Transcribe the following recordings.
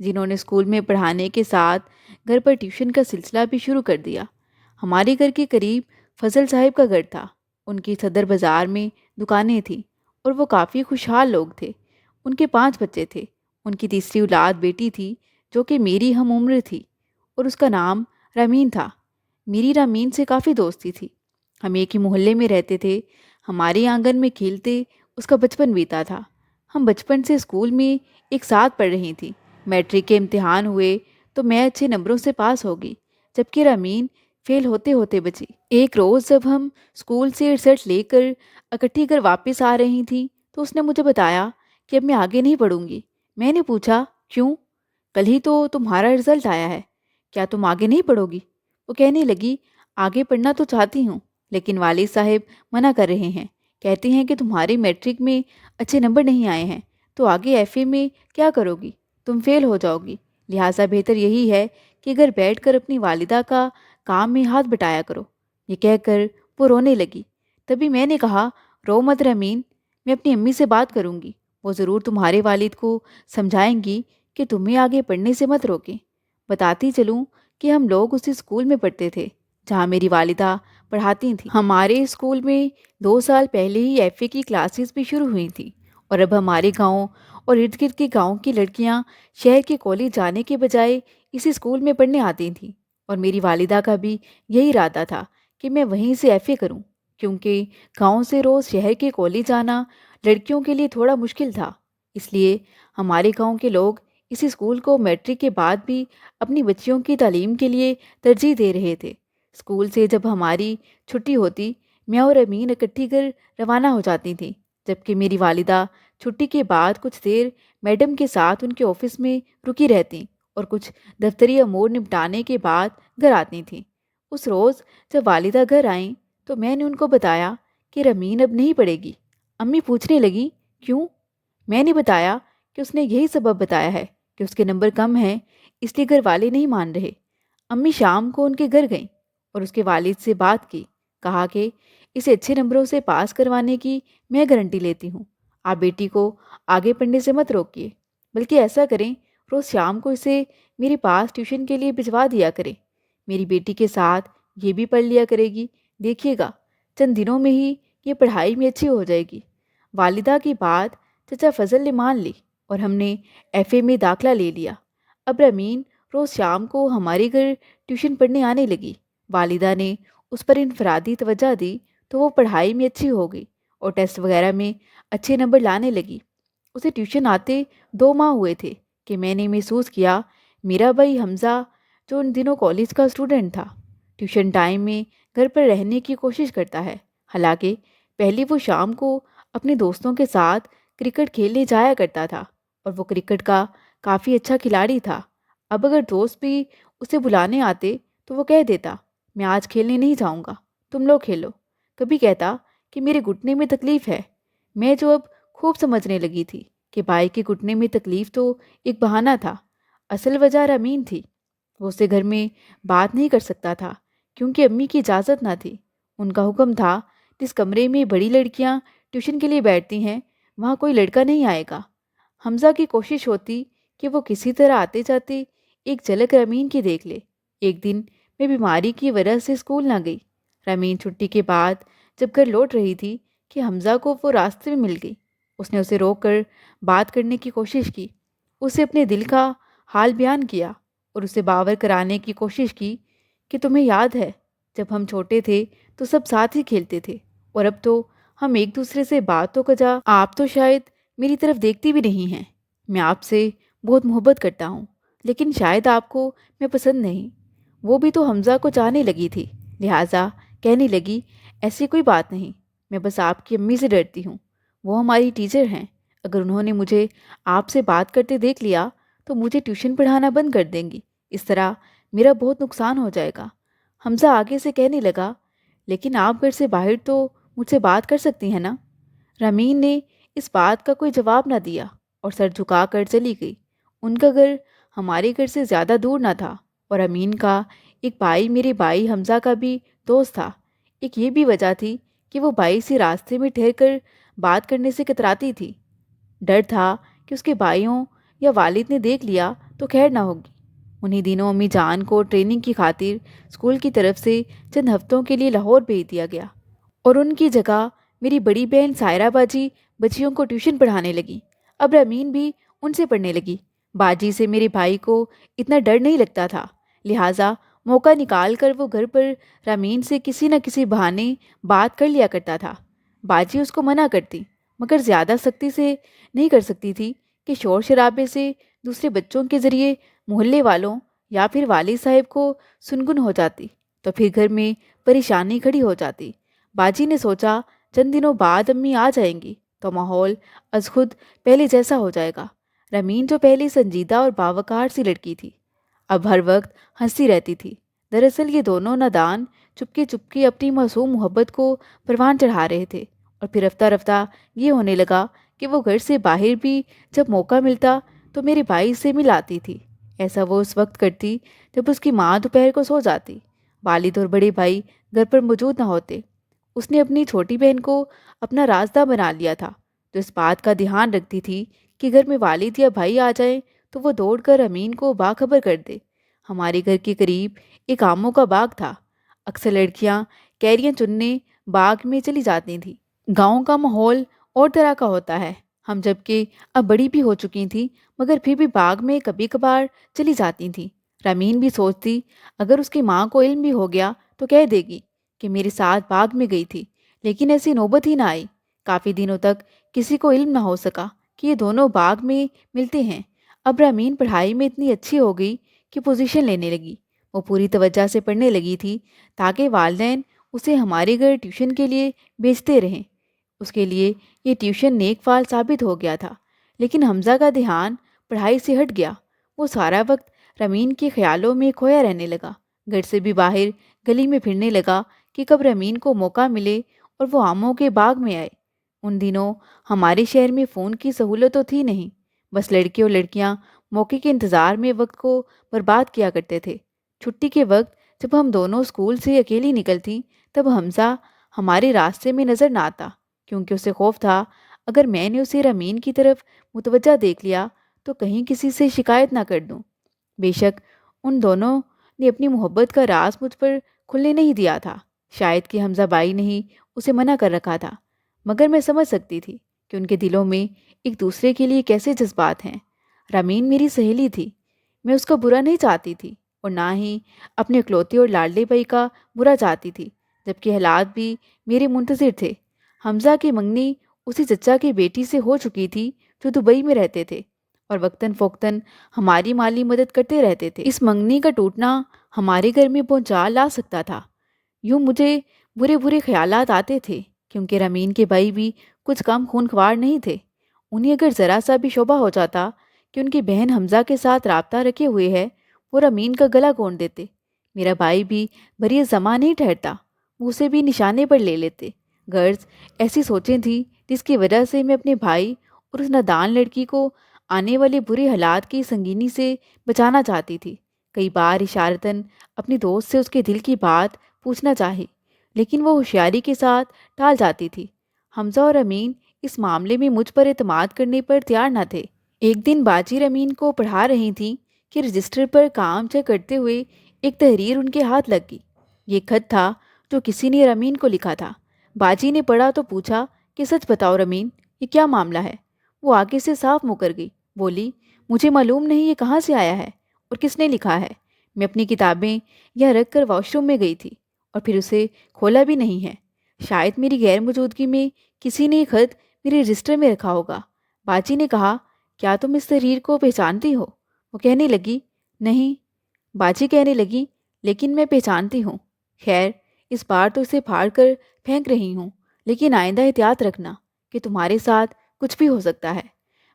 جنہوں نے اسکول میں پڑھانے کے ساتھ گھر پر ٹیوشن کا سلسلہ بھی شروع کر دیا۔ ہمارے گھر کے قریب فضل صاحب کا گھر تھا۔ ان کی صدر بازار میں دکانیں تھیں اور وہ کافی خوشحال لوگ تھے۔ ان کے 5 بچے تھے۔ ان کی تیسری اولاد بیٹی تھی جو کہ میری ہم عمر تھی اور اس کا نام رامین تھا۔ میری رامین سے کافی دوستی تھی۔ ہم ایک ہی محلے میں رہتے تھے۔ ہمارے آنگن میں کھیلتے اس کا بچپن بیتا تھا۔ ہم بچپن سے اسکول میں ایک ساتھ پڑھ رہی تھیں۔ میٹرک کے امتحان ہوئے تو میں اچھے نمبروں سے پاس ہوگی جبکہ رامین فیل ہوتے ہوتے بچی۔ ایک روز جب ہم اسکول سے رزلٹ لے کر اکٹھی گھر واپس آ رہی تھیں تو اس نے مجھے بتایا کہ اب میں آگے نہیں پڑھوں گی۔ میں نے پوچھا کیوں؟ کل ہی تو تمہارا رزلٹ آیا ہے، کیا تم آگے نہیں پڑھو گی؟ وہ کہنے لگی آگے پڑھنا تو چاہتی ہوں لیکن والد صاحب منع کر رہے ہیں، کہتے ہیں کہ تمہارے میٹرک میں اچھے نمبر نہیں آئے ہیں تو آگے ایف اے میں کیا کرو گی؟ تم فیل ہو جاؤ گی، لہٰذا بہتر یہی ہے کہ گھر بیٹھ کر اپنی والدہ کا کام میں ہاتھ بٹایا کرو۔ یہ کہہ کر وہ رونے لگی۔ تبھی میں نے کہا رو مت رمین، میں اپنی امی سے بات کروں گی، وہ ضرور تمہارے والد کو سمجھائیں گی کہ تمہیں آگے پڑھنے سے مت روکیں۔ بتاتی چلوں کہ ہم لوگ اسی اسکول میں پڑھتے تھے جہاں میری والدہ پڑھاتی تھیں۔ ہمارے اسکول میں 2 سال پہلے ہی ایف اے کی کلاسز بھی شروع ہوئی تھیں اور اب ہمارے گاؤں اور ارد گرد کے گاؤں کی لڑکیاں شہر کے کالج جانے کے بجائے اسی اسکول میں پڑھنے آتی تھیں اور میری والدہ کا بھی یہی ارادہ تھا کہ میں وہیں سے ایف اے کروں، کیونکہ گاؤں سے روز شہر کے کالج جانا لڑکیوں کے لیے تھوڑا مشکل تھا۔ اس لیے ہمارے گاؤں کے لوگ اسی اسکول کو میٹرک کے بعد بھی اپنی بچیوں کی تعلیم کے لیے ترجیح دے رہے تھے۔ اسکول سے جب ہماری چھٹی ہوتی میں اور امین اکٹھی گھر روانہ ہو جاتی تھیں، جبکہ میری والدہ چھٹی کے بعد کچھ دیر میڈم کے ساتھ ان کے آفس میں رکی رہتیں اور کچھ دفتری امور نپٹانے کے بعد گھر آتی تھیں۔ اس روز جب والدہ گھر آئیں تو میں نے ان کو بتایا کہ رمین اب نہیں پڑھے گی۔ امی پوچھنے لگی کیوں؟ میں نے بتایا کہ اس نے یہی سبب بتایا ہے کہ اس کے نمبر کم ہیں، اس لیے گھر والے نہیں مان رہے۔ امی شام کو ان کے گھر گئیں اور اس کے والد سے بات کی، کہا کہ اسے اچھے نمبروں سے پاس کروانے کی میں گارنٹی لیتی ہوں، آپ بیٹی کو آگے پڑھنے سے مت روکیے، بلکہ ایسا کریں روز شام کو اسے میرے پاس ٹیوشن کے لیے بھجوا دیا کریں، میری بیٹی کے ساتھ یہ بھی پڑھ لیا کرے گی، دیکھیے گا چند دنوں میں ہی یہ پڑھائی میں اچھی ہو جائے گی۔ والدہ کی بات چچا فضل نے مان لی اور ہم نے ایف اے میں داخلہ لے لیا۔ اب رمین روز شام کو ہمارے گھر ٹیوشن پڑھنے آنے لگی۔ والدہ نے اس پر انفرادی توجہ دی تو وہ پڑھائی میں اچھی ہو گئی اور ٹیسٹ وغیرہ میں اچھے نمبر لانے لگی۔ اسے ٹیوشن آتے 2 ماہ ہوئے تھے کہ میں نے محسوس کیا میرا بھائی حمزہ جو ان دنوں کالج کا اسٹوڈنٹ تھا ٹیوشن ٹائم میں گھر پر رہنے کی کوشش کرتا ہے، حالانکہ پہلے وہ شام کو اپنے دوستوں کے ساتھ کرکٹ کھیلنے جایا کرتا تھا اور وہ کرکٹ کا کافی اچھا کھلاڑی تھا۔ اب اگر دوست بھی اسے بلانے آتے تو وہ کہہ دیتا میں آج کھیلنے نہیں جاؤں گا، تم لوگ کھیلو۔ کبھی کہتا کہ میرے گھٹنے میں تکلیف ہے، میں جو اب خوب سمجھنے لگی تھی کہ بھائی کے گھٹنے میں تکلیف تو ایک بہانہ تھا، اصل وجہ رامین تھی۔ وہ اسے گھر میں بات نہیں کر سکتا تھا کیونکہ امی کی اجازت نہ تھی۔ ان کا حکم تھا جس کمرے میں بڑی لڑکیاں ٹیوشن کے لیے بیٹھتی ہیں وہاں کوئی لڑکا نہیں آئے گا۔ حمزہ کی کوشش ہوتی کہ وہ کسی طرح آتے جاتے ایک جھلک رامین کی دیکھ لے۔ ایک دن میں بیماری کی وجہ سے اسکول نہ گئی۔ رامین چھٹی کے بعد جب گھر لوٹ رہی تھی کہ حمزہ کو وہ راستے میں مل گئی۔ اس نے اسے روک کر بات کرنے کی کوشش کی، اسے اپنے دل کا حال بیان کیا اور اسے باور کرانے کی کوشش کی کہ تمہیں یاد ہے جب ہم چھوٹے تھے تو سب ساتھ ہی کھیلتے تھے اور اب تو ہم ایک دوسرے سے بات تو کجا آپ تو شاید میری طرف دیکھتی بھی نہیں ہیں۔ میں آپ سے بہت محبت کرتا ہوں لیکن شاید آپ کو میں پسند نہیں۔ وہ بھی تو حمزہ کو چاہنے لگی تھی، لہٰذا کہنے لگی ایسی کوئی بات نہیں، میں بس آپ کی امی سے ڈرتی ہوں، وہ ہماری ٹیچر ہیں، اگر انہوں نے مجھے آپ سے بات کرتے دیکھ لیا تو مجھے ٹیوشن پڑھانا بند کر دیں گی، اس طرح میرا بہت نقصان ہو جائے گا۔ حمزہ آگے سے کہنے لگا لیکن آپ گھر سے باہر تو مجھ سے بات کر سکتی ہیں نا؟ رامین نے اس بات کا کوئی جواب نہ دیا اور سر جھکا کر چلی گئی۔ ان کا گھر ہمارے گھر سے زیادہ دور نہ تھا اور امین کا ایک بھائی میرے بھائی حمزہ کا بھی دوست تھا۔ ایک یہ بھی وجہ تھی کہ وہ بھائی سے راستے میں ٹھہر کر بات کرنے سے کتراتی تھی۔ ڈر تھا کہ اس کے بھائیوں یا والد نے دیکھ لیا تو خیر نہ ہوگی۔ انہی دنوں امی جان کو ٹریننگ کی خاطر اسکول کی طرف سے چند ہفتوں کے لیے لاہور بھیج دیا گیا، اور ان کی جگہ میری بڑی بہن سائرہ باجی بچیوں کو ٹیوشن پڑھانے لگی۔ اب رامین بھی ان سے پڑھنے لگی۔ باجی سے میرے بھائی کو اتنا ڈر نہیں لگتا تھا، لہٰذا موقع نکال کر وہ گھر پر رامین سے کسی نہ کسی بہانے بات کر لیا کرتا تھا۔ باجی اس کو منع کرتی، مگر زیادہ سختی سے نہیں کر سکتی تھی کہ شور شرابے سے دوسرے بچوں کے ذریعے محلے والوں یا پھر والد صاحب کو سنگن ہو جاتی تو پھر گھر میں پریشانی کھڑی ہو جاتی۔ باجی نے سوچا چند دنوں بعد امی آ جائیں گی تو ماحول از خود پہلے جیسا ہو جائے گا۔ رمین جو پہلے سنجیدہ اور باوقار سی لڑکی تھی، اب ہر وقت ہنستی رہتی تھی۔ دراصل یہ دونوں نادان چپکے چپکے اپنی معصوم محبت کو پروان چڑھا رہے تھے، اور پھر رفتہ رفتہ یہ ہونے لگا کہ وہ گھر سے باہر بھی جب موقع ملتا تو میرے بھائی سے مل آتی تھی۔ ایسا وہ اس وقت کرتی جب اس کی ماں دوپہر کو سو جاتی، والد اور بڑے بھائی گھر پر موجود نہ ہوتے۔ اس نے اپنی چھوٹی بہن کو اپنا رازدہ بنا لیا تھا، جو اس بات کا دھیان رکھتی تھی کہ گھر میں والد یا بھائی آ جائیں تو وہ دوڑ کر امین کو باخبر کر دے۔ ہمارے گھر کے قریب ایک آموں کا باغ تھا۔ اکثر لڑکیاں کیریاں چننے باغ میں چلی جاتی تھیں۔ گاؤں کا ماحول اور طرح کا ہوتا ہے۔ ہم جب کہ اب بڑی بھی ہو چکی تھیں مگر پھر بھی باغ میں کبھی کبھار چلی جاتی تھیں۔ رامین بھی سوچتی اگر اس کی ماں کو علم بھی ہو گیا تو کہہ دے گی کہ میرے ساتھ باغ میں گئی تھی، لیکن ایسی نوبت ہی نہ آئی۔ کافی دنوں تک کسی کو علم نہ ہو سکا کہ یہ دونوں باغ میں ملتے ہیں۔ اب رامین پڑھائی میں اتنی اچھی ہو گئی کہ پوزیشن لینے لگی۔ وہ پوری توجہ سے پڑھنے لگی تھی تاکہ والدین اسے ہمارے گھر ٹیوشن کے لیے بھیجتے رہیں۔ اس کے لیے یہ ٹیوشن نیک فال ثابت ہو گیا تھا، لیکن حمزہ کا دھیان پڑھائی سے ہٹ گیا۔ وہ سارا وقت رامین کے خیالوں میں کھویا رہنے لگا، گھر سے بھی باہر گلی میں پھرنے لگا کہ کب رامین کو موقع ملے اور وہ آموں کے باغ میں آئے۔ ان دنوں ہمارے شہر میں فون کی سہولت تو تھی نہیں، بس لڑکے اور لڑکیاں موقع کے انتظار میں وقت کو برباد کیا کرتے تھے۔ چھٹی کے وقت جب ہم دونوں اسکول سے اکیلی نکلتی تب حمزہ ہمارے راستے میں نظر نہ آتا، کیونکہ اسے خوف تھا اگر میں نے اسے رامین کی طرف متوجہ دیکھ لیا تو کہیں کسی سے شکایت نہ کر دوں۔ بے شک ان دونوں نے اپنی محبت کا راز مجھ پر کھلنے نہیں دیا تھا، شاید کہ حمزہ بائی نے ہی اسے منع کر رکھا تھا، مگر میں سمجھ سکتی تھی کہ ان کے دلوں میں ایک دوسرے کے لیے کیسے جذبات ہیں۔ رامین میری سہیلی تھی، میں اس کا برا نہیں چاہتی تھی اور نہ ہی اپنے اکلوتے اور لاڈلے بھائی کا برا چاہتی تھی، جبکہ حالات بھی میرے منتظر تھے۔ حمزہ کی منگنی اسی چچا کی بیٹی سے ہو چکی تھی جو دبئی میں رہتے تھے اور وقتاً فوقتاً ہماری مالی مدد کرتے رہتے تھے۔ اس منگنی کا ٹوٹنا ہمارے گھر میں پہنچا لا سکتا تھا۔ یوں مجھے برے برے خیالات آتے تھے، کیونکہ رامین کے بھائی بھی کچھ کم خونخوار نہیں تھے۔ انہیں اگر ذرا سا بھی شبہ ہو جاتا کہ ان کی بہن حمزہ کے ساتھ رابطہ رکھے ہوئے ہے، وہ رامین کا گلا گھونٹ دیتے۔ میرا بھائی بھی بری زماں نہیں ٹھہرتا، وہ اسے بھی نشانے پر لے لیتے۔ غرض ایسی سوچیں تھیں جس کی وجہ سے میں اپنے بھائی اور اس نادان لڑکی کو آنے والے برے حالات کی سنگینی سے بچانا چاہتی تھی۔ کئی بار اشارتاً اپنی دوست سے اس کے دل کی بات پوچھنا چاہی، لیکن وہ ہوشیاری کے ساتھ ٹال جاتی تھی۔ حمزہ اور امین اس معاملے میں مجھ پر اعتماد کرنے پر تیار نہ تھے۔ ایک دن باجی رامین کو پڑھا رہی تھیں کہ رجسٹر پر کام چیک کرتے ہوئے ایک تحریر ان کے ہاتھ لگ گئی۔ یہ خط تھا جو کسی نے رامین کو لکھا تھا۔ باجی نے پڑھا تو پوچھا کہ سچ بتاؤ رامین، یہ کیا معاملہ ہے؟ وہ آگے سے صاف مکر گئی، بولی مجھے معلوم نہیں یہ کہاں سے آیا ہے اور کس نے لکھا ہے۔ میں اپنی کتابیں یہاں رکھ کر واش روم میں گئی تھی اور پھر اسے کھولا بھی نہیں ہے۔ شاید میری غیر موجودگی میں کسی نے یہ خط میرے رجسٹر میں رکھا ہوگا۔ باجی نے کہا کیا تم اس تحریر کو پہچانتی ہو؟ وہ کہنے لگی نہیں۔ باجی کہنے لگی لیکن میں پہچانتی ہوں۔ خیر اس بار تو اسے پھاڑ کر پھینک رہی ہوں، لیکن آئندہ احتیاط رکھنا کہ تمہارے ساتھ کچھ بھی ہو سکتا ہے۔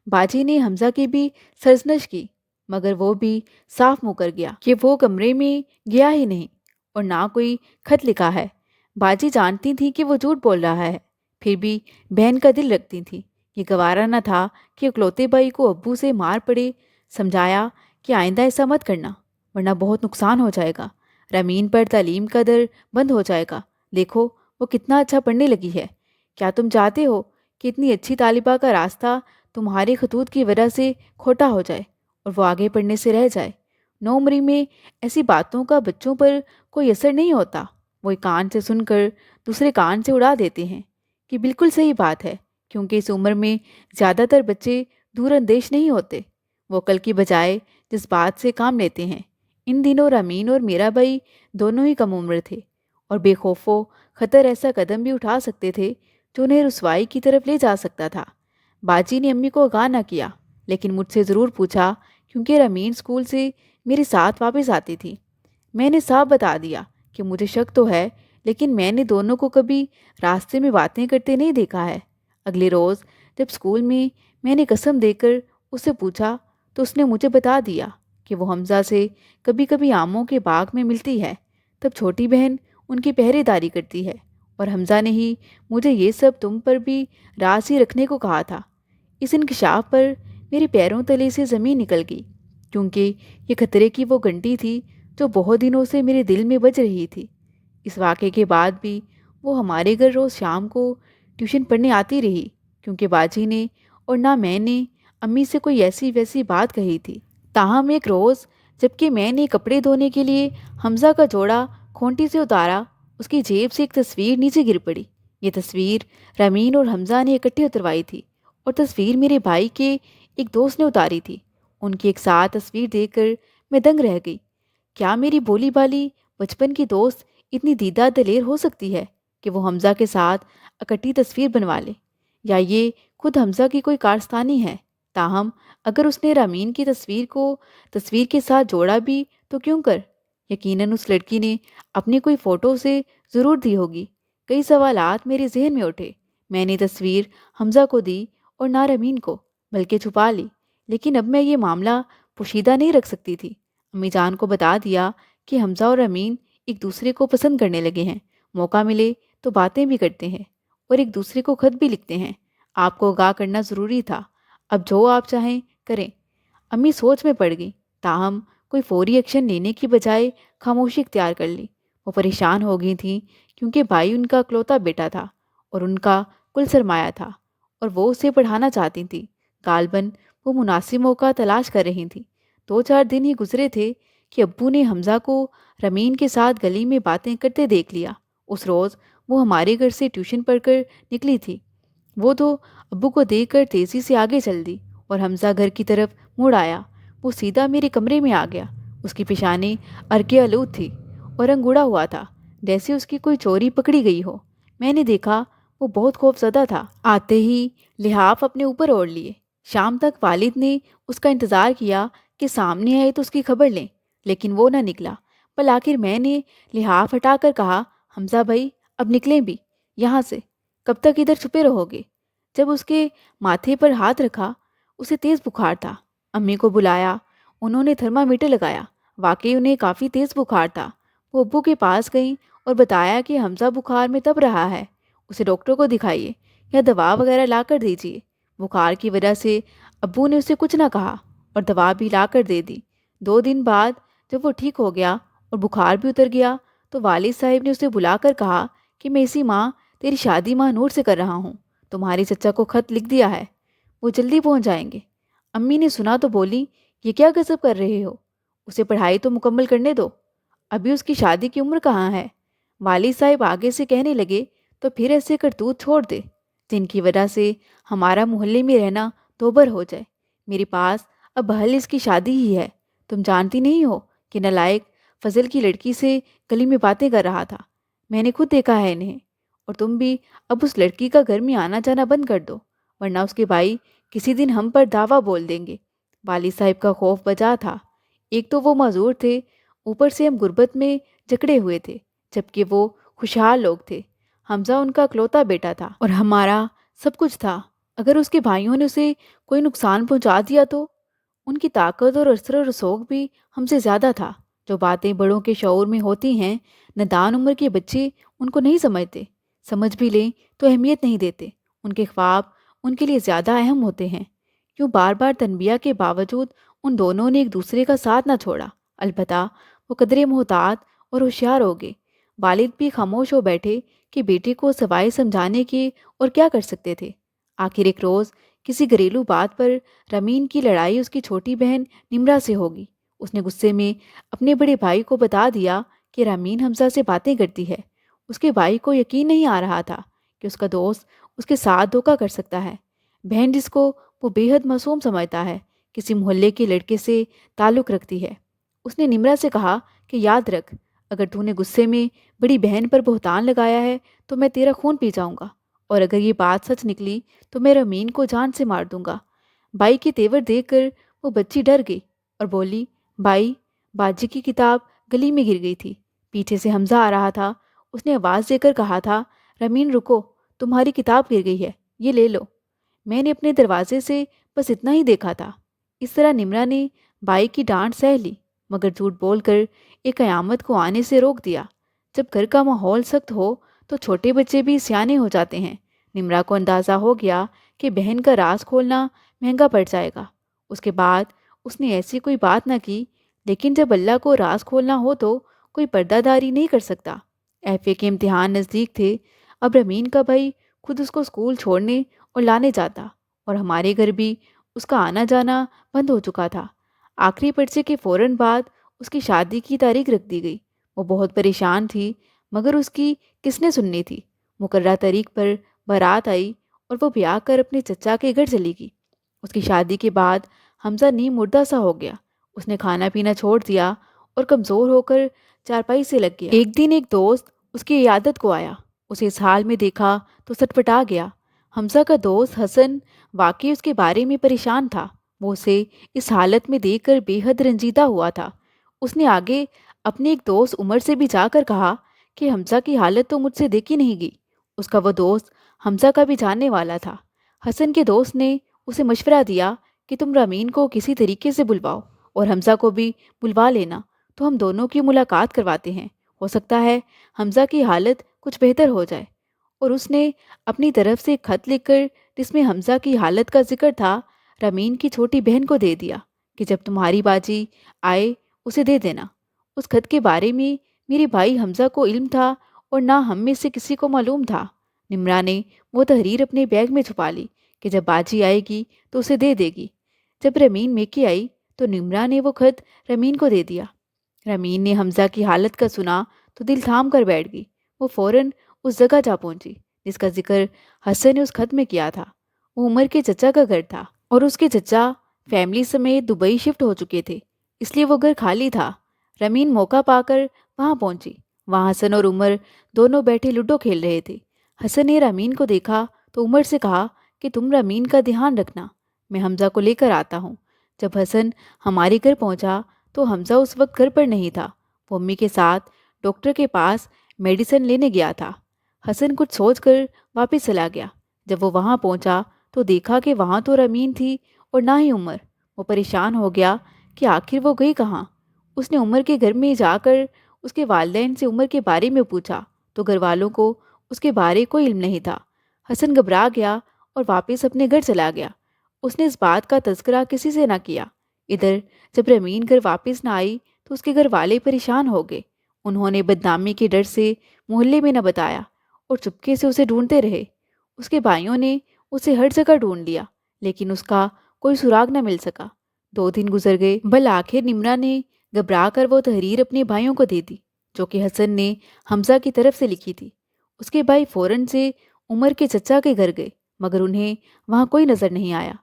باجی نے حمزہ کی بھی سرزنش کی، مگر وہ بھی صاف مکر گیا کہ وہ کمرے میں گیا ہی نہیں اور نہ کوئی خط لکھا ہے۔ باجی جانتی تھی کہ وہ جھوٹ بول رہا ہے، پھر بھی بہن کا دل رکھتی تھی۔ یہ گوارا نہ تھا کہ اکلوتے بھائی کو ابو سے مار پڑے۔ سمجھایا کہ آئندہ ایسا مت کرنا ورنہ بہت نقصان ہو جائے گا، رامین پر تعلیم کا در بند ہو جائے گا۔ دیکھو وہ کتنا اچھا پڑھنے لگی ہے، کیا تم چاہتے ہو کہ اتنی اچھی طالبہ کا راستہ تمہارے خطوط کی وجہ سے کھوٹا ہو جائے اور وہ آگے پڑھنے سے رہ جائے۔ نوعمری میں ایسی باتوں کا بچوں پر کوئی اثر نہیں ہوتا، وہ ایک کان سے سن کر دوسرے کان سے اڑا دیتے ہیں کہ بالکل صحیح بات ہے، کیونکہ اس عمر میں زیادہ تر بچے دور اندیش نہیں ہوتے، وہ عقل کی بجائے جس بات سے کام لیتے ہیں۔ ان دنوں رامین اور میرا بھائی دونوں ہی کم عمر تھے اور بے خوف و خطر ایسا قدم بھی اٹھا سکتے تھے جو انہیں رسوائی کی طرف لے جا سکتا تھا۔ باجی نے امی کو آگاہ نہ کیا، لیکن مجھ سے ضرور پوچھا، کیونکہ رامین اسکول سے میرے ساتھ واپس آتی تھی۔ میں نے صاف بتا دیا کہ مجھے شک تو ہے، لیکن میں نے دونوں کو کبھی راستے میں باتیں کرتے نہیں دیکھا ہے۔ اگلے روز جب اسکول میں نے قسم دے کر اس سے پوچھا تو اس نے مجھے بتا دیا کہ وہ حمزہ سے کبھی کبھی آموں کے باغ میں ملتی ہے، تب چھوٹی بہن ان کی پہرے داری کرتی ہے، اور حمزہ نے ہی مجھے یہ سب تم پر بھی راز ہی رکھنے کو کہا تھا۔ اس انکشاف پر میرے پیروں تلے سے زمین نکل گئی، کیونکہ یہ خطرے کی وہ گھنٹی تھی جو بہت دنوں سے میرے دل میں بج رہی تھی۔ اس واقعے کے بعد بھی وہ ہمارے گھر روز شام کو ٹیوشن پڑھنے آتی رہی، کیونکہ باجی نے اور نہ میں نے امی سے کوئی ایسی ویسی بات کہی تھی۔ تاہم ایک روز جب کہ میں نے کپڑے دھونے کے لیے حمزہ کا جوڑا کھونٹی سے اتارا، اس کی جیب سے ایک تصویر نیچے گر پڑی۔ یہ تصویر رامین اور حمزہ نے اکٹھے اتروائی تھی، اور تصویر میرے بھائی کے ایک دوست نے اتاری تھی۔ ان کی ایک ساتھ تصویر دیکھ کر میں دنگ رہ گئی۔ کیا میری بولی بالی بچپن کی دوست اتنی دیدہ دلیر ہو سکتی ہے کہ وہ حمزہ کے ساتھ اکٹھی تصویر بنوا لے؟ یا یہ خود حمزہ کی کوئی کارستانی ہے؟ تاہم اگر اس نے رامین کی تصویر کو تصویر کے ساتھ جوڑا بھی تو کیوں کر؟ یقیناً اس لڑکی نے اپنی کوئی فوٹو سے ضرور دی ہوگی۔ کئی سوالات میرے ذہن میں اٹھے۔ میں نے تصویر حمزہ کو دی اور نہ رامین کو، بلکہ چھپا لی، لیکن اب میں یہ معاملہ پوشیدہ نہیں رکھ سکتی تھی۔ امی جان کو بتا دیا کہ حمزہ اور رامین ایک دوسرے کو پسند کرنے لگے ہیں، موقع ملے تو باتیں بھی کرتے ہیں اور ایک دوسرے کو خط بھی لکھتے ہیں۔ آپ کو آگاہ کرنا ضروری تھا، اب جو آپ چاہیں کریں۔ امی سوچ میں پڑ گئی، تاہم کوئی فوری ایکشن لینے کی بجائے خاموشی اختیار کر لی۔ وہ پریشان ہو گئی تھیں، کیونکہ بھائی ان کا اکلوتا بیٹا تھا اور ان کا کل سرمایہ تھا، اور وہ اسے پڑھانا چاہتی تھیں۔ غالباً وہ مناسب موقع تلاش کر رہی تھیں۔ 2-4 دن ہی گزرے تھے کہ ابو نے حمزہ کو رامین کے ساتھ گلی میں باتیں کرتے دیکھ لیا۔ اس روز وہ ہمارے گھر سے ٹیوشن پڑھ کر نکلی تھی۔ وہ تو ابو کو دیکھ کر تیزی سے آگے چل دی اور حمزہ گھر کی طرف مڑ آیا۔ وہ سیدھا میرے کمرے میں آ گیا۔ اس کی پیشانی عرق آلود تھی اور رنگ اڑا ہوا تھا، جیسے اس کی کوئی چوری پکڑی گئی ہو۔ میں نے دیکھا وہ بہت خوف زدہ تھا۔ آتے ہی لحاف اپنے اوپر اوڑھ لیے۔ شام تک والد نے اس کا انتظار کیا کہ سامنے آئے تو اس کی خبر لیں، لیکن وہ نہ نکلا۔ بل آخر میں نے لحاف ہٹا کر کہا، حمزہ بھائی اب نکلیں بھی یہاں سے، کب تک ادھر چھپے رہو گے؟ جب اس کے ماتھے پر ہاتھ رکھا، اسے تیز بخار تھا۔ امی کو بلایا، انہوں نے تھرمامیٹر لگایا، واقعی انہیں کافی تیز بخار تھا۔ وہ ابو کے پاس گئیں اور بتایا کہ حمزہ بخار میں تپ رہا ہے، اسے ڈاکٹر کو دکھائیے یا دوا وغیرہ لا کر دیجیے۔ بخار کی وجہ سے ابو نے اسے کچھ نہ کہا اور دوا بھی لا کر دے دی۔ 2 دن بعد جب وہ ٹھیک ہو گیا اور بخار بھی اتر گیا تو والد صاحب نے اسے بلا کر کہا کہ میں اسی ماں تیری شادی ماہ نور سے کر رہا ہوں، تمہاری چچا کو خط لکھ دیا ہے، وہ جلدی پہنچ جائیں گے۔ امی نے سنا تو بولی، یہ کیا غضب کر رہے ہو، اسے پڑھائی تو مکمل کرنے دو، ابھی اس کی شادی کی عمر کہاں ہے۔ والد صاحب آگے سے کہنے لگے، تو پھر ایسے کرتوت چھوڑ دے جن کی وجہ سے ہمارا محلے میں رہنا دوبر ہو جائے۔ میرے پاس اب حل اس کی شادی ہی ہے۔ تم جانتی نہیں ہو کہ نالائق فضل کی لڑکی سے گلی میں باتیں کر رہا تھا، میں نے خود دیکھا ہے انہیں۔ اور تم بھی اب اس لڑکی کا گھر میں آنا جانا بند کر دو، ورنہ اس کے بھائی کسی دن ہم پر دعویٰ بول دیں گے۔ والد صاحب کا خوف بجا تھا۔ ایک تو وہ معذور تھے، اوپر سے ہم غربت میں جکڑے ہوئے تھے، جبکہ وہ خوشحال لوگ تھے۔ حمزہ ان کا اکلوتا بیٹا تھا اور ہمارا سب کچھ تھا۔ اگر اس کے بھائیوں نے اسے کوئی نقصان پہنچا دیا تو؟ ان کی طاقت اور اثر و رسوخ بھی ہم سے زیادہ تھا۔ جو باتیں بڑوں کے شعور میں ہوتی ہیں، نادان عمر کے بچے ان کو نہیں سمجھتے، سمجھ بھی لیں تو اہمیت نہیں دیتے۔ ان کے خواب ان کے لیے زیادہ اہم ہوتے ہیں۔ یوں بار بار تنبیہ کے باوجود ان دونوں نے ایک دوسرے کا ساتھ نہ چھوڑا۔ البتہ وہ قدرے محتاط اور ہوشیار ہو گئے۔ والد بھی خاموش ہو بیٹھے کہ بیٹے کو سوائے سمجھانے کے اور کیا کر سکتے تھے۔ آخر ایک روز کسی گھریلو بات پر رمین کی لڑائی اس کی چھوٹی بہن نمرا سے ہوگی۔ اس نے غصے میں اپنے بڑے بھائی کو بتا دیا کہ رمین حمزہ سے باتیں کرتی ہے۔ اس کے بھائی کو یقین نہیں آ رہا تھا کہ اس کا دوست اس کے ساتھ دھوکہ کر سکتا ہے۔ بہن جس کو وہ بے حد معصوم سمجھتا ہے کسی محلے کے لڑکے سے تعلق رکھتی ہے۔ اس نے نمرا سے کہا کہ یاد رکھ، اگر تو نے غصے میں بڑی بہن پر بہتان لگایا ہے تو میں تیرا خون پی جاؤں گا، اور اگر یہ بات سچ نکلی تو میں رمین کو جان سے مار دوں گا۔ بھائی کے تیور دیکھ کر وہ بچی ڈر گئی اور بولی، بھائی، باجی کی کتاب گلی میں گر گئی تھی۔ پیچھے سے حمزہ آ رہا تھا۔ اس نے آواز دے کر کہا تھا، رمین رکو، تمہاری کتاب گر گئی ہے، یہ لے لو۔ میں نے اپنے دروازے سے بس اتنا ہی دیکھا تھا۔ اس طرح نمرا نے بھائی کی ڈانٹ سہ لی، مگر جھوٹ بول کر ایک قیامت کو آنے سے روک دیا۔ جب گھر کا ماحول سخت ہو تو چھوٹے بچے بھی سیانے ہو جاتے ہیں۔ نمرا کو اندازہ ہو گیا کہ بہن کا راز کھولنا مہنگا پڑ جائے گا۔ اس کے بعد اس نے ایسی کوئی بات نہ کی، لیکن جب اللہ کو راز کھولنا ہو تو کوئی پردہ داری نہیں کر سکتا۔ ایف اے کے امتحان نزدیک تھے۔ اب رمین کا بھائی خود اس کو اسکول چھوڑنے اور لانے جاتا، اور ہمارے گھر بھی اس کا آنا جانا بند ہو چکا تھا۔ آخری پرچے کے فوراً بعد اس کی شادی کی تاریخ رکھ دی گئی۔ وہ بہت پریشان تھی، مگر اس کی کس نے سننی تھی؟ مقررہ تاریخ پر بارات آئی اور وہ بیاہ کر اپنے چچا کے گھر چلی گئی۔ اس کی شادی کے بعد حمزہ نیم مردہ سا ہو گیا۔ اس نے کھانا پینا چھوڑ دیا اور کمزور ہو کر چارپائی سے لگ گیا۔ ایک دن ایک دوست اس کی عیادت کو آیا۔ اسے اس حال میں دیکھا تو سٹپٹا گیا۔ حمزہ کا دوست حسن واقعی اس کے بارے میں پریشان تھا۔ وہ اسے اس حالت میں دیکھ کر بے حد رنجیدہ ہوا تھا۔ اس نے آگے اپنے ایک دوست عمر سے بھی جا کر کہا کہ حمزہ کی حالت تو مجھ سے دیکھی نہیں گئی۔ اس کا وہ دوست حمزہ کا بھی جاننے والا تھا۔ حسن کے دوست نے اسے مشورہ دیا کہ تم رامین کو کسی طریقے سے بلواؤ اور حمزہ کو بھی بلوا لینا، تو ہم دونوں کی ملاقات کرواتے ہیں، ہو سکتا ہے حمزہ کی حالت کچھ بہتر ہو جائے۔ اور اس نے اپنی طرف سے ایک خط لکھ کر، جس میں حمزہ کی حالت کا ذکر تھا، رامین کی چھوٹی بہن کو دے دیا کہ جب تمہاری باجی آئے اسے دے دینا۔ اس خط کے بارے میں میرے بھائی حمزہ کو علم تھا اور نہ ہم میں سے کسی کو معلوم تھا۔ نمرا نے وہ تحریر اپنے بیگ میں چھپا لی کہ جب باجی آئے گی تو اسے دے دے گی۔ جب رمین میکی آئی تو نمرا نے وہ خط رمین کو دے دیا۔ رمین نے حمزہ کی حالت کا سنا تو دل تھام کر بیٹھ گئی۔ وہ فوراً اس جگہ جا پہنچی جس کا ذکر حسن نے اس خط میں کیا تھا۔ وہ عمر کے چچا کا گھر تھا اور اس کے چچا فیملی سمیت دبئی شفٹ ہو چکے تھے، اس لیے وہ گھر خالی تھا۔ رمین موقع پا کر وہاں پہنچی۔ وہاں حسن اور عمر دونوں بیٹھے لوڈو کھیل رہے تھے۔ حسن نے رامین کو دیکھا تو عمر سے کہا کہ تم رامین کا دھیان رکھنا، میں حمزہ کو لے کر آتا ہوں۔ جب حسن ہمارے گھر پہنچا تو حمزہ اس وقت گھر پر نہیں تھا۔ وہ امی کے ساتھ ڈاکٹر کے پاس میڈیسن لینے گیا تھا۔ حسن کچھ سوچ کر واپس چلا گیا۔ جب وہ وہاں پہنچا تو دیکھا کہ وہاں تو رامین تھی اور نہ ہی عمر۔ وہ پریشان ہو گیا کہ آخر وہ گئی کہاں۔ اس نے عمر کے گھر میں جا کر اس کے والدین سے عمر کے بارے میں پوچھا تو گھر والوں کو اس کے بارے کوئی علم نہیں تھا۔ حسن گھبرا گیا اور واپس اپنے گھر چلا گیا۔ اس نے اس بات کا تذکرہ کسی سے نہ کیا۔ ادھر جب رامین گھر واپس نہ آئی تو اس کے گھر والے پریشان ہو گئے۔ انہوں نے بدنامی کے ڈر سے محلے میں نہ بتایا اور چپکے سے اسے ڈھونڈتے رہے۔ اس کے بھائیوں نے اسے ہر جگہ ڈھونڈ لیا، لیکن اس کا کوئی سراغ نہ مل سکا۔ 2 دن گزر گئے۔ بالآخر نمرا نے گھبرا کر وہ تحریر اپنے بھائیوں کو دے دی جو کہ حسن نے حمزہ کی طرف سے لکھی تھی۔ اس کے بھائی فوراً سے عمر کے چچا کے گھر گئے، مگر انہیں وہاں کوئی نظر نہیں آیا۔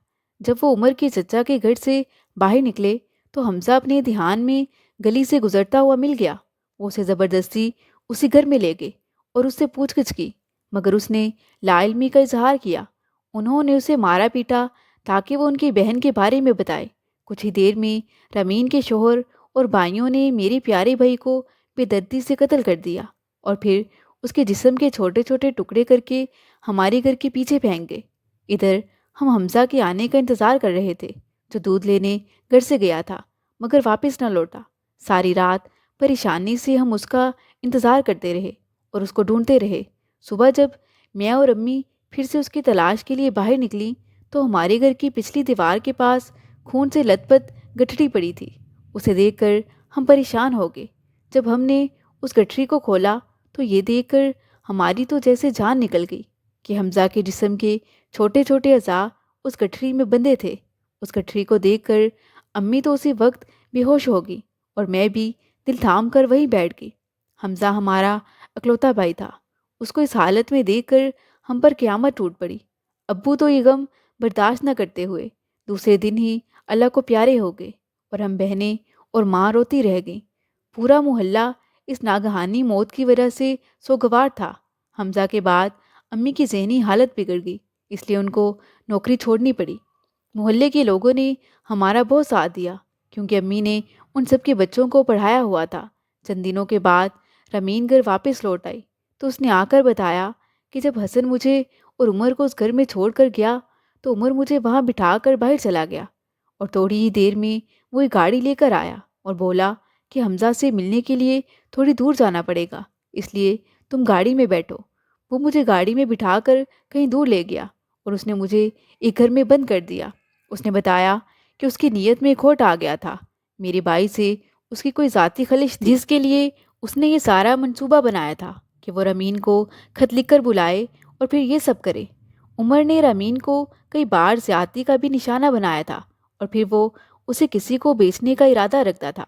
جب وہ عمر کے چچا کے گھر سے باہر نکلے تو حمزہ اپنے دھیان میں گلی سے گزرتا ہوا مل گیا۔ وہ اسے زبردستی اسی گھر میں لے گئے اور اس سے پوچھ گچھ کی، مگر اس نے لا علمی کا اظہار کیا۔ انہوں نے اسے مارا پیٹا تاکہ وہ ان کی بہن کے بارے میں بتائے۔ کچھ ہی دیر میں رامین کے شوہر اور بھائیوں نے میرے پیارے بھائی کو بے دردی سے قتل کر دیا اور پھر اس کے جسم کے چھوٹے چھوٹے ٹکڑے کر کے ہمارے گھر کے پیچھے پھینک گئے۔ ادھر ہم حمزہ کے آنے کا انتظار کر رہے تھے جو دودھ لینے گھر سے گیا تھا مگر واپس نہ لوٹا۔ ساری رات پریشانی سے ہم اس کا انتظار کرتے رہے اور اس کو ڈھونڈتے رہے۔ صبح جب میں اور امی پھر سے اس کی تلاش کے لیے باہر نکلی تو ہمارے گھر کی پچھلی دیوار کے پاس خون سے لت پت گٹھڑی پڑی تھی۔ اسے دیکھ کر ہم پریشان ہو گئے۔ جب ہم نے اس گٹھڑی کو کھولا تو یہ دیکھ کر ہماری تو جیسے جان نکل گئی کہ حمزہ کے جسم کے چھوٹے چھوٹے اعضاء اس گٹھری میں بندھے تھے۔ اس گٹھری کو دیکھ کر امی تو اسی وقت بے ہوش ہو گئی اور میں بھی دل تھام کر وہیں بیٹھ گئی۔ حمزہ ہمارا اکلوتا بھائی تھا۔ اس کو اس حالت میں دیکھ کر ہم پر قیامت ٹوٹ پڑی۔ ابو تو یہ غم برداشت نہ کرتے ہوئے دوسرے دن ہی اللہ کو پیارے ہو گئے اور ہم بہنیں اور ماں روتی رہ گئیں۔ پورا محلہ اس ناگہانی موت کی وجہ سے سوگوار تھا۔ حمزہ کے بعد امی کی ذہنی حالت بگڑ گئی، اس لیے ان کو نوکری چھوڑنی پڑی۔ محلے کے لوگوں نے ہمارا بہت ساتھ دیا کیونکہ امی نے ان سب کے بچوں کو پڑھایا ہوا تھا۔ چند دنوں کے بعد رمین گھر واپس لوٹ آئی تو اس نے آ کر بتایا کہ جب حسن مجھے اور عمر کو اس گھر میں چھوڑ کر گیا تو عمر مجھے وہاں بٹھا کر باہر چلا گیا اور تھوڑی ہی دیر میں وہ ایک گاڑی لے کر آیا اور بولا کہ حمزہ سے ملنے کے لیے تھوڑی دور جانا پڑے گا، اس لیے تم گاڑی میں بیٹھو۔ وہ مجھے گاڑی میں بٹھا کر کہیں دور لے گیا اور اس نے مجھے ایک گھر میں بند کر دیا۔ اس نے بتایا کہ اس کی نیت میں کھوٹ آ گیا تھا۔ میرے بھائی سے اس کی کوئی ذاتی خلش تھی جس کے لیے اس نے یہ سارا منصوبہ بنایا تھا کہ وہ رمین کو خط لکھ کر بلائے اور پھر یہ سب کرے۔ عمر نے رمین کو کئی بار زیادتی کا بھی نشانہ بنایا تھا اور پھر وہ اسے کسی کو بیچنے کا ارادہ رکھتا تھا،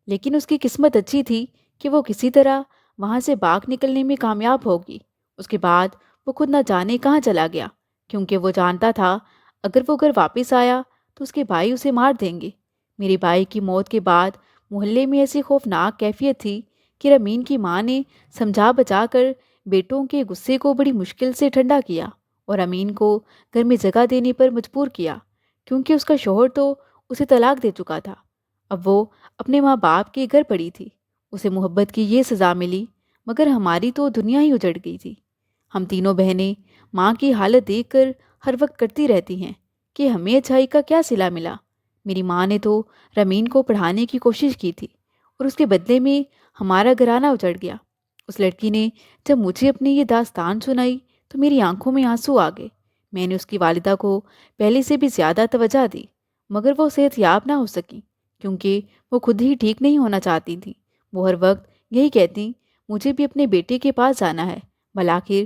لیکن اس کی قسمت اچھی تھی کہ وہ کسی طرح وہاں سے باغ نکلنے میں کامیاب ہوگی۔ اس کے بعد وہ خود نہ جانے کہاں چلا گیا کیونکہ وہ جانتا تھا اگر وہ گھر واپس آیا تو اس کے بھائی اسے مار دیں گے۔ میرے بھائی کی موت کے بعد محلے میں ایسی خوفناک کیفیت تھی کہ رمین کی ماں نے سمجھا بچا کر بیٹوں کے غصے کو بڑی مشکل سے ٹھنڈا کیا اور امین کو گھر میں جگہ دینے پر مجبور کیا کیونکہ اس کا شوہر تو اسے طلاق دے چکا تھا۔ اب وہ اپنے ماں باپ کے گھر پڑی تھی۔ اسے محبت کی یہ سزا ملی مگر ہماری تو دنیا ہی اجڑ گئی تھی۔ ہم تینوں بہنیں ماں کی حالت دیکھ کر ہر وقت کرتی رہتی ہیں کہ ہمیں اچھائی کا کیا صلہ ملا۔ میری ماں نے تو رمین کو پڑھانے کی کوشش کی تھی اور اس کے بدلے میں ہمارا گھرانہ اجڑ گیا۔ اس لڑکی نے جب مجھے اپنی یہ داستان سنائی تو میری آنکھوں میں آنسو آ گئے۔ میں نے اس کی والدہ کو پہلے سے بھی زیادہ توجہ دی مگر وہ صحت یاب نہ ہو سکیں کیونکہ وہ خود ہی ٹھیک نہیں ہونا چاہتی تھیں۔ وہ ہر وقت یہی کہتی مجھے بھی اپنے بیٹے کے پاس جانا ہے۔ بالآخر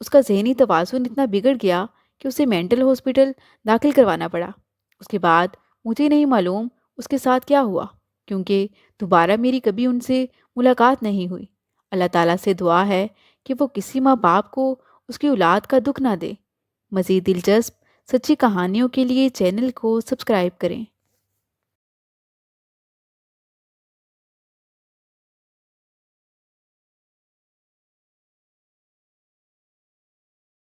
اس کا ذہنی توازن اتنا بگڑ گیا کہ اسے مینٹل ہاسپٹل داخل کروانا پڑا۔ اس کے بعد مجھے نہیں معلوم اس کے ساتھ کیا ہوا کیونکہ دوبارہ میری کبھی ان سے ملاقات نہیں ہوئی۔ اللہ تعالیٰ سے دعا ہے کہ وہ کسی ماں باپ کو اس کی اولاد کا دکھ نہ دے۔ مزید دلچسپ سچی کہانیوں کے لیے چینل کو سبسکرائب کریں۔